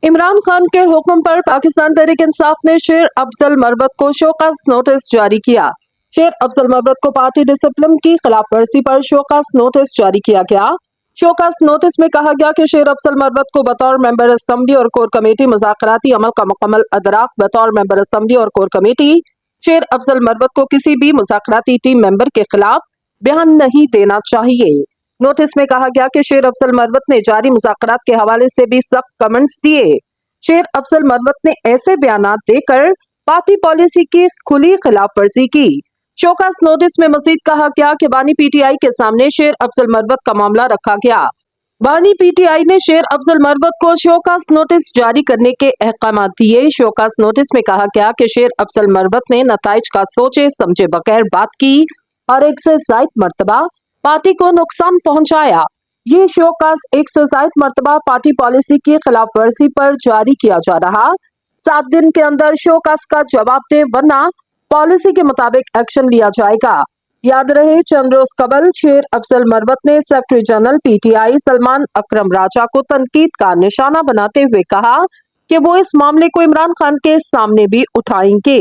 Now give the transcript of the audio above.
इमरान खान के हुक्म पर पाकिस्तान तहरीक इंसाफ ने शेर अफजल मरवत को शोकॉज नोटिस जारी किया। शेर अफजल मरवत को पार्टी डिसिप्लिन की खिलाफ वर्जी पर शोकॉज नोटिस जारी किया गया। शोकॉज नोटिस में कहा गया कि शेर अफजल मरवत को बतौर मेंबर असेंबली और कोर कमेटी मुज़ाकराती अमल का मुकम्मल अदराक बतौर मेंबर असेंबली और कोर कमेटी शेर अफजल मरवत को किसी भी मुज़ाकराती टीम मेंबर के खिलाफ बयान नहीं देना चाहिए। नोटिस में कहा गया कि शेर अफजल मरवत ने जारी मुज़ाकरात के हवाले से भी सख्त कमेंट्स दिए। शेर अफजल मरवत ने ऐसे बयानात देकर पार्टी पॉलिसी की खुली खिलाफ वर्जी की। शोकॉज नोटिस में मजीद कहा गया कि बानी पीटीआई के सामने शेर अफजल मरवत का मामला रखा गया। बानी पीटीआई ने शेर अफजल मरवत को शोकॉज नोटिस जारी करने के अहकाम दिए। शोकॉज नोटिस में कहा गया कि शेर अफजल मरवत ने नताइज का सोचे समझे बगैर बात की और एक से ज्यादा मर्तबा पार्टी को नुकसान पहुंचाया। ये शोकॉज एक से ज्यादा मर्तबा पार्टी पॉलिसी की खिलाफ वर्जी पर जारी किया जा रहा। 7 दिन के अंदर शोकॉज का जवाब दे वरना पॉलिसी के मुताबिक एक्शन लिया जाएगा। याद रहे, चंद रोज कबल शेर अफजल मरवत ने सेक्रेटरी जनरल पीटीआई सलमान अकरम राजा को तनकीद का निशाना बनाते हुए कहा कि वो इस मामले को इमरान खान के सामने भी उठाएंगे।